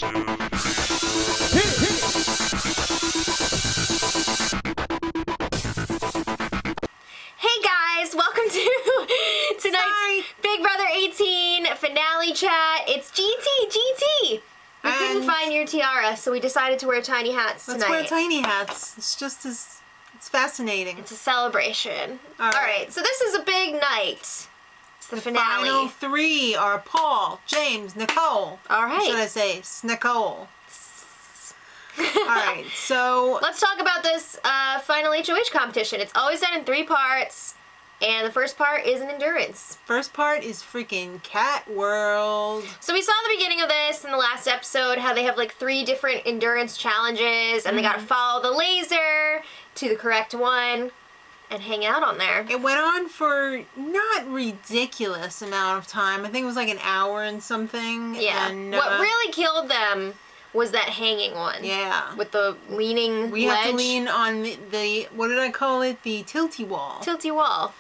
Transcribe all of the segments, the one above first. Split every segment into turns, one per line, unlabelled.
Hey guys, welcome to tonight's Big Brother 18 finale chat. It's GT. We couldn't find your tiara, so we decided to wear tiny hats tonight.
Let's wear tiny hats. It's fascinating.
It's a celebration. All right, so this is a big night. It's the finale.
Final three are Paul, James, Nicole.
All right.
Or should I say Snicole? All right, so
let's talk about this final HOH competition. It's always done in 3 parts, and the first part is an endurance.
First part is freaking Cat World.
So we saw the beginning of this in the last episode, how they have like 3 different endurance challenges, and they gotta follow the laser to the correct one and hang out on there.
It went on for not ridiculous amount of time. I think it was like an hour and something.
Yeah.
And,
what really killed them was that hanging one.
Yeah.
With the leaning
We
ledge.
have to lean on the what did I call it? The tilty wall.
Tilty wall.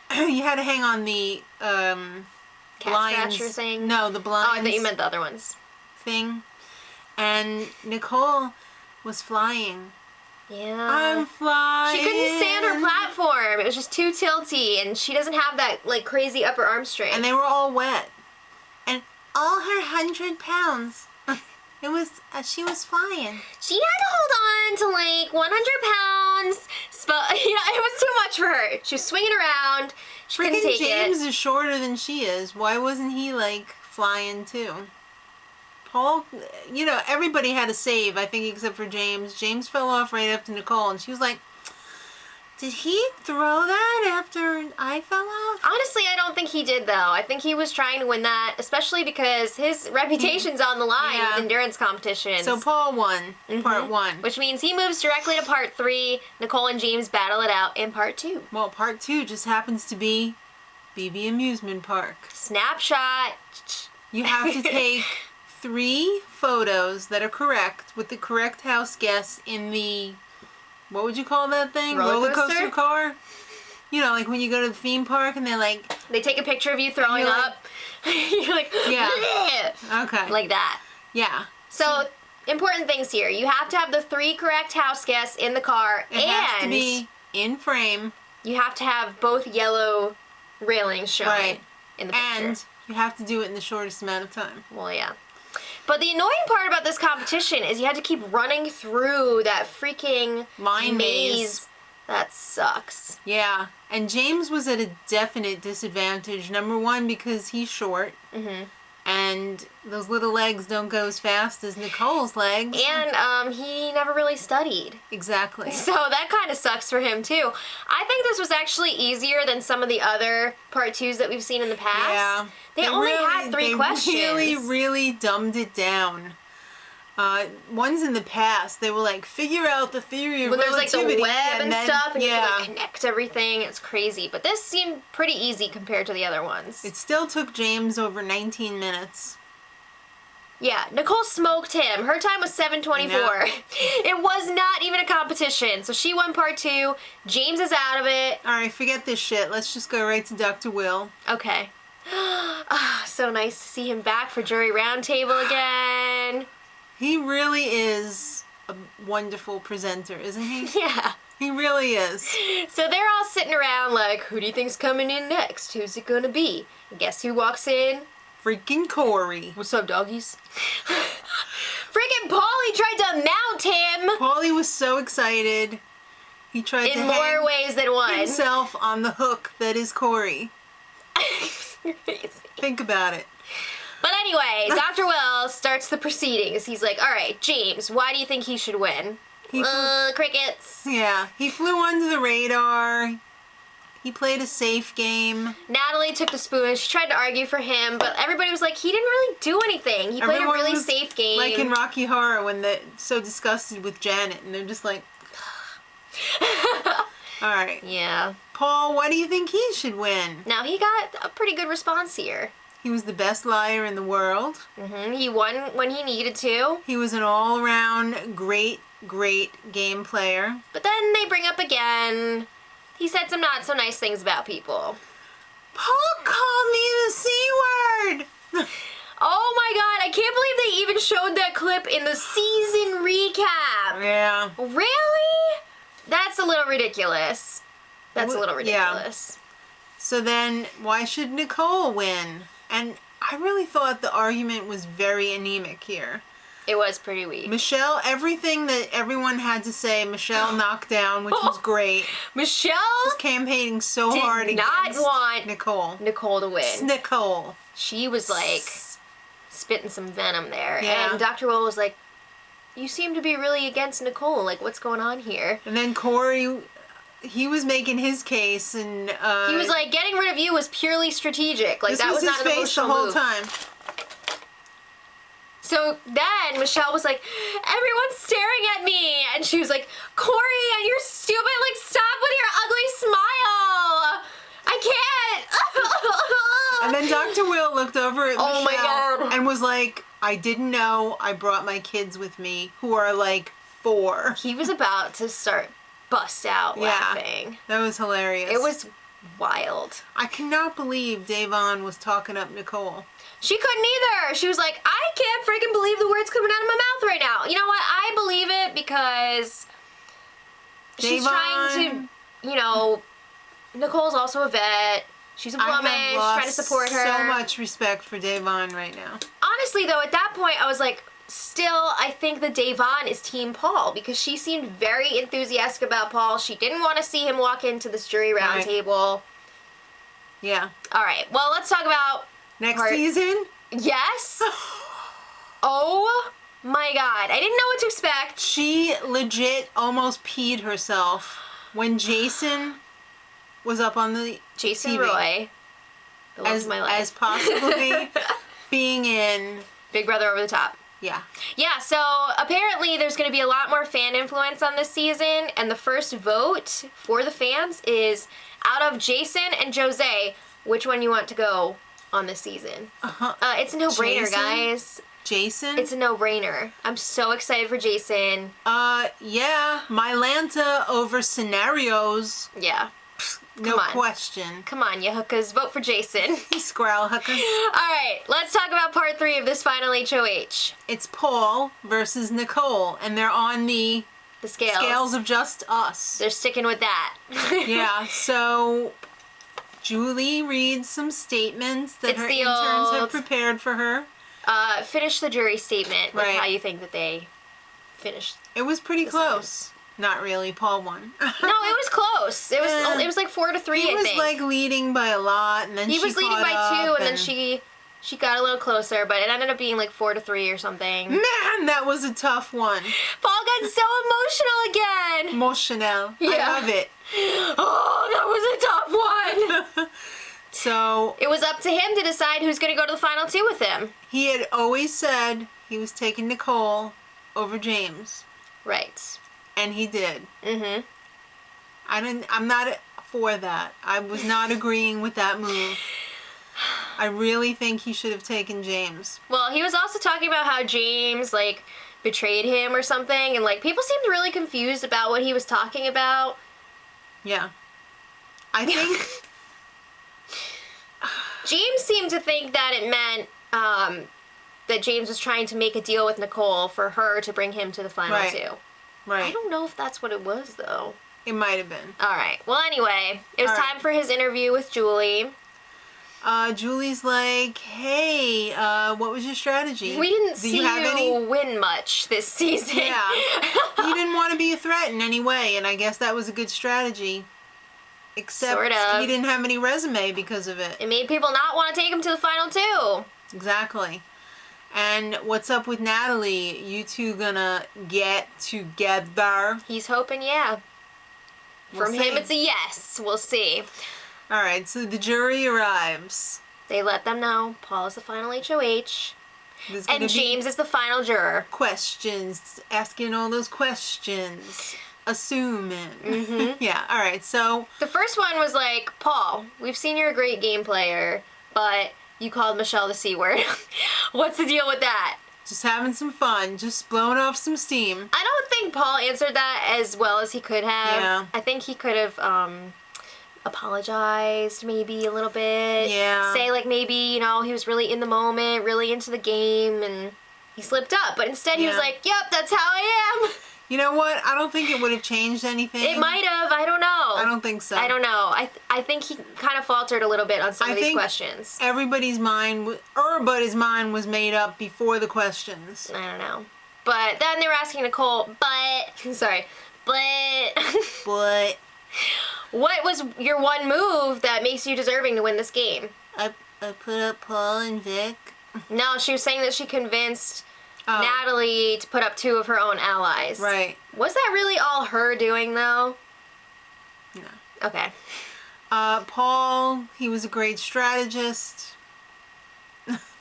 You had to hang on the
Cat
blinds.
scratcher thing?
No, the blinds.
Oh, I thought you meant the other ones.
Thing. And Nicole was flying.
Yeah.
I'm flying.
She couldn't stay on her platform. It was just too tilty, and she doesn't have that like crazy upper arm strength.
And they were all wet. And all her 100 pounds. It was, she was flying.
She had to hold on to like 100 pounds. It was too much for her. She was swinging around. She couldn't take
James
it.
is shorter than she is. Why wasn't he like flying too? Paul, everybody had a save, I think, except for James. James fell off right after Nicole, and she was like, did he throw that after I fell off?
Honestly, I don't think he did, though. I think he was trying to win that, especially because his reputation's on the line with endurance competitions.
So Paul won part 1.
Which means he moves directly to part 3. Nicole and James battle it out in part 2.
Well, part 2 just happens to be BB Amusement Park.
Snapshot.
You have to take 3 photos that are correct with the correct house guests in the... What would you call that thing?
Roller coaster
car? Like when you go to the theme park and they're like...
They take a picture of you throwing up. You're like...
Yeah.
Bleh.
Okay.
Like that.
Yeah.
So, important things here. You have to have the 3 correct house guests in the car.
It has to be in frame.
You have to have both yellow railings showing in the picture.
And you have to do it in the shortest amount of time.
Well, yeah. But the annoying part about this competition is you had to keep running through that freaking
line maze.
That sucks.
Yeah. And James was at a definite disadvantage. Number 1, because he's short. And those little legs don't go as fast as Nicole's legs.
And he never really studied.
Exactly.
So that kind of sucks for him, too. I think this was actually easier than some of the other part 2s that we've seen in the past.
Yeah.
They only had 3 questions.
They really dumbed it down. Ones in the past, they were like, figure out the theory of relativity.
There's like the web and stuff, and you have to like connect everything. It's crazy. But this seemed pretty easy compared to the other ones.
It still took James over 19 minutes.
Yeah, Nicole smoked him. Her time was 7:24. It was not even a competition. So she won part 2. James is out of it.
All right, forget this shit. Let's just go right to Dr. Will.
Okay. So nice to see him back for jury roundtable again.
He really is a wonderful presenter, isn't he?
Yeah.
He really is.
So they're all sitting around like, who do you think's coming in next? Who's it gonna be? And guess who walks in?
Freaking Corey.
What's up, doggies? Freaking Paulie tried to mount him!
Paulie was so excited. He tried to
in more ways than one.
himself on the hook that is Corey.
Crazy.
Think about it.
But anyway, Dr. Wells starts the proceedings. He's like, all right, James, why do you think he should win? Crickets.
Yeah, he flew under the radar. He played a safe game.
Natalie took the spoon. She tried to argue for him, but everybody was like, he didn't really do anything. He played a really safe game.
Like in Rocky Horror when they're so disgusted with Janet and they're just like... All right.
Yeah.
Paul, why do you think he should win?
Now, he got a pretty good response here.
He was the best liar in the world.
He won when he needed to.
He was an all-around great game player.
But then they bring up again, he said some not so nice things about people.
Paul called me the C word!
Oh my god, I can't believe they even showed that clip clip in the season recap.
Yeah.
Really? That's a little ridiculous. That's a little
Yeah.
ridiculous.
So then, why should Nicole win? And I really thought the argument was very anemic here.
It was pretty weak.
Michelle, everything that everyone had to say, Michelle knocked down, which was great.
Michelle
She's campaigning so hard
did not
against
want
Nicole
to win.
Nicole.
She was like spitting some venom there.
Yeah.
And Dr. Will was like, you seem to be really against Nicole. Like, what's going on here?
And then Corey, he was making his case, and
He was like, getting rid of you was purely strategic. Like,
this
that was
his
not an
face the
emotional
whole
move.
time.
So then Michelle was like, everyone's staring at me. And she was like, Corey, and you're stupid. Like, stop with your ugly smile. I can't.
And then Dr. Will looked over at
Oh my
Michelle
God.
and was like, I didn't know I brought my kids with me, who are like 4.
He was about to start bust out laughing.
That was hilarious.
It was wild.
I cannot believe Davon was talking up Nicole.
She couldn't either. She was like, I can't freaking believe the words coming out of my mouth right now. You know what? I believe it because she's trying to, you know, Nicole's also a vet. She's a woman. She's trying to support her.
So much respect for Davon right now.
Honestly, though, at that point, I was like, still, I think that Davon is Team Paul because she seemed very enthusiastic about Paul. She didn't want to see him walk into this jury roundtable.
Yeah.
All right. Well, let's talk about
Next season?
Yes. Oh my God. I didn't know what to expect.
She legit almost peed herself when Jason was up on the
Jason
TV.
Roy. The love of my life.
As possibly being in...
Big Brother Over the Top.
Yeah.
Yeah, so apparently there's going to be a lot more fan influence on this season, and the first vote for the fans is out of Jason and Jose, which one you want to go on this season. It's a no-brainer,
Jason?
guys.
Jason?
It's a no-brainer. I'm so excited for Jason.
Yeah. Mylanta over scenarios.
Yeah.
No question.
Come on, you hookers. Vote for Jason.
Squirrel hookers.
All right, let's talk about part 3 of this final HOH.
It's Paul versus Nicole, and they're on the
scales.
Scales of Just Us.
They're sticking with that.
Yeah, so Julie reads some statements that her interns have prepared for her.
Finish the jury statement with
Right.
how you think that they finished.
It was pretty close. Not really. Paul won.
No, it was close. It was like 4-3.
He
I
was
think
like leading by a lot, and then
he
she
was leading
caught
by 2,
up,
and then she got a little closer, but it ended up being like 4-3 or something.
Man, that was a tough one.
Paul got so emotional again.
Emotional.
Yeah.
I love it.
Oh, that was a tough one.
So
It was up to him to decide who's going to go to the final 2 with him.
he had always said he was taking Nicole over James,
Right.
and he did.
Mm-hmm.
I'm not for that. I was not agreeing with that move. I really think he should have taken James.
Well, he was also talking about how James, like, betrayed him or something, and, like, people seemed really confused about what he was talking about.
Yeah. I think...
James seemed to think that it meant that James was trying to make a deal with Nicole for her to bring him to the final 2.
Right.
I don't know if that's what it was, though.
It might have been.
All right. Well, anyway, it was
All right.
time for his interview with Julie.
Julie's like, hey, what was your strategy?
We didn't
Do
see
you have any?
win much this season.
Yeah. He didn't want to be a threat in any way, and I guess that was a good strategy. Except
Sort of.
he didn't have any resume because of it.
It made people not want to take him to the final 2.
Exactly. And what's up with Natalie? You two gonna get together?
He's hoping, yeah.
We'll
From
see.
him, it's a yes. We'll see.
All right, so the jury arrives.
They let them know Paul is the final HOH,
There's gonna
and
be
James is the final juror.
questions, asking all those questions, assuming.
Mm-hmm.
Yeah, all right, so
The first one was like, Paul, we've seen you're a great game player, but you called Michelle the C word. What's the deal with that?
just having some fun, just blowing off some steam.
I don't think Paul answered that as well as he could have.
Yeah.
I think he could have apologized maybe a little bit.
Yeah.
Say like maybe, you know, he was really in the moment, really into the game, and he slipped up. But instead he was
Yeah.
like, yep, that's how I am.
You know what? I don't think it would have changed anything.
It might have. I don't know.
I don't think so.
I don't know. I think he kind of faltered a little bit on some
I
of these
think
questions.
Everybody's mind, everybody's mind was made up before the questions.
I don't know. But then they were asking Nicole, but
But
what was your one move that makes you deserving to win this game?
I put up Paul and Vic.
No, she was saying that she convinced
Oh.
Natalie to put up 2 of her own allies.
Right.
Was that really all her doing, though?
No.
Okay.
Paul, he was a great strategist.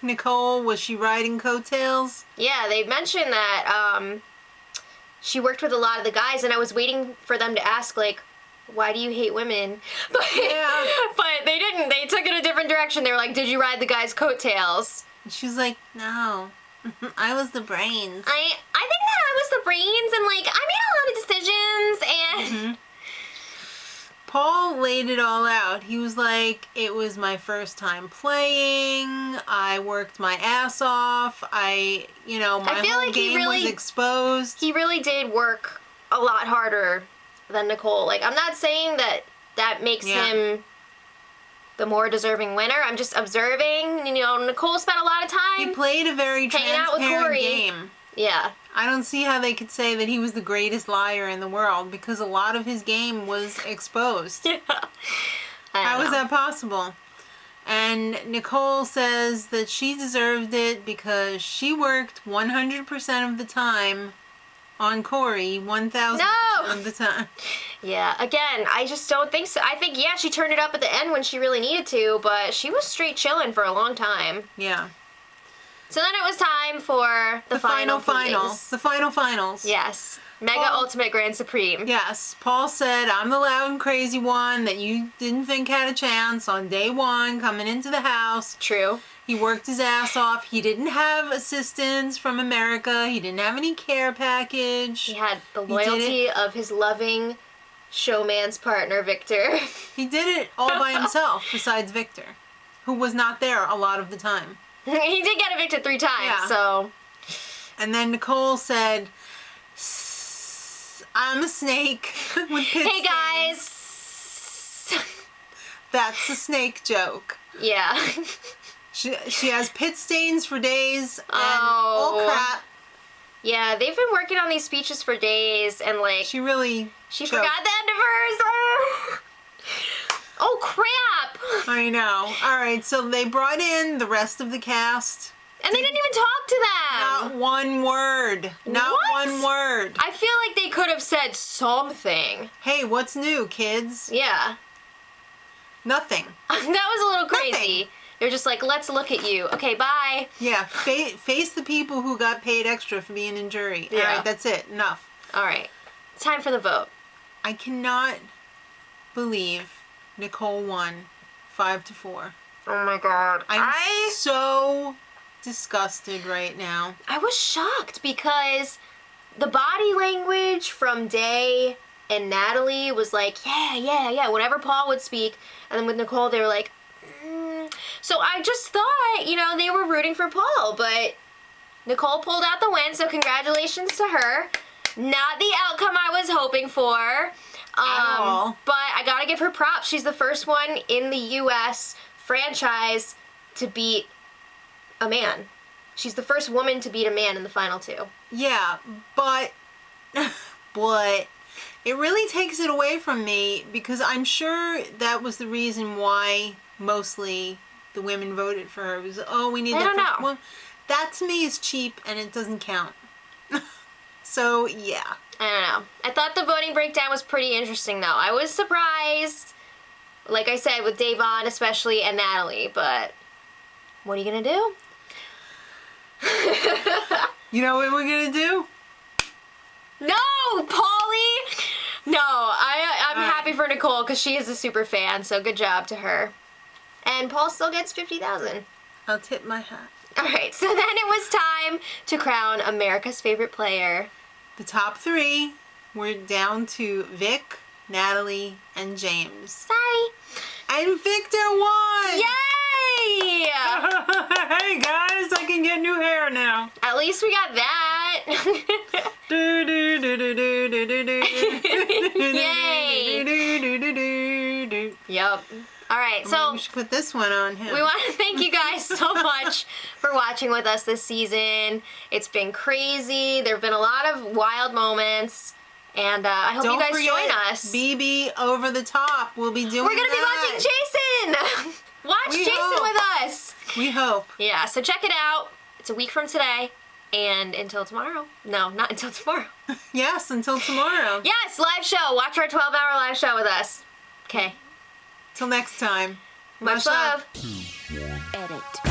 Nicole, was she riding coattails?
Yeah, they mentioned that she worked with a lot of the guys, and I was waiting for them to ask, like, why do you hate women? But,
Yeah.
but they didn't. They took it a different direction. They were like, did you ride the guys' coattails?
And she was like, no. I was the brains.
I think that I was the brains, and, like, I made a lot of decisions, and...
Paul laid it all out. He was like, it was my first time playing. I worked my ass off. My
feel
whole
like he
game
really-
was exposed.
He really did work a lot harder than Nicole. Like, I'm not saying that makes
Yeah.
him the more deserving winner. I'm just observing. Nicole spent a lot of
He
time.
played a very
hanging out with
transparent
Corey.
game.
Yeah.
I don't see how they could say that he was the greatest liar in the world because a lot of his game was exposed.
Yeah.
How is that possible? And Nicole says that she deserved it because she worked 100% of the time on Corey 1,000%
No!
of the time.
Yeah. Again, I just don't think so. I think, yeah, she turned it up at the end when she really needed to, but she was straight chilling for a long time.
Yeah.
So then it was time for the final
finals. The final finals.
Yes. Mega
Paul-
Ultimate Grand Supreme.
Yes. Paul said, I'm the loud and crazy one that you didn't think had a chance on day one coming into the house.
True.
He worked his ass off. He didn't have assistance from America. He didn't have any care package.
He had the
He did
loyalty of his loving showman's partner, Victor.
He did it all by himself, besides Victor, who was not there a lot of the time.
He did get evicted 3 times,
Yeah.
so...
And then Nicole said, I'm a snake with pit
Hey,
stains."
guys!
That's a snake joke.
Yeah.
She has pit stains for days and
Oh.
crap.
Yeah, they've been working on these speeches for days, and, like,
She really
she
choked.
forgot the end of hers. Oh. Oh, crap!
I know. All right, so they brought in the rest of the cast.
And they didn't even talk to
Not
them!
one word. Not
What?
one word.
I feel like they could have said something.
Hey, what's new, kids?
Yeah.
Nothing.
That was a little crazy.
Nothing.
They're just like, let's look at you. Okay, bye.
Yeah, face the people who got paid extra for being in jury. All
Yeah.
right, that's it. Enough.
All right. Time for the vote.
I cannot believe Nicole won 5-4.
Oh my god.
I'm so disgusted right now.
I was shocked because the body language from Day and Natalie was like, yeah. Whenever Paul would speak, and then with Nicole, they were like, So I just thought, they were rooting for Paul, but Nicole pulled out the win, so congratulations to her. Not the outcome I was hoping for.
all.
But I gotta give her props. She's the first one in the U.S. franchise to beat a man. She's the first woman to beat a man in the final 2.
Yeah, but it really takes it away from me because I'm sure that was the reason why mostly the women voted for her. It was, we need
I
that.
don't know.
Well, that to me is cheap and it doesn't count. So, yeah.
I don't know. I thought the voting breakdown was pretty interesting, though. I was surprised, like I said, with Davon especially and Natalie, but what are you gonna do?
You know what we're going to do?
No, Polly! No, I'm
All right.
happy for Nicole because she is a super fan, so good job to her. And Paul still gets 50,000.
I'll tip my hat.
All right, so then it was time to crown America's favorite player.
The top 3 were down to Vic, Natalie, and James.
Sorry.
And Victor won!
Yay!
Hey guys, I can get new hair now.
At least we got that.
Do, do, do, do, do, do, do, do.
Yay.
Do, do, do, do, do.
Yep. All right, so
We should put this one on him.
we want to thank you guys so much for watching with us this season. It's been crazy. There have been a lot of wild moments. And I hope you guys join us.
BB Over the Top. We'll be doing
We're going to be watching Jason. Watch Jason with us.
We hope.
Yeah, so check it out. It's a week from today. And until tomorrow. No, not until tomorrow.
Yes, until tomorrow.
Yes, live show. Watch our 12-hour live show with us. Okay.
Till next time.
Much love.
Edit.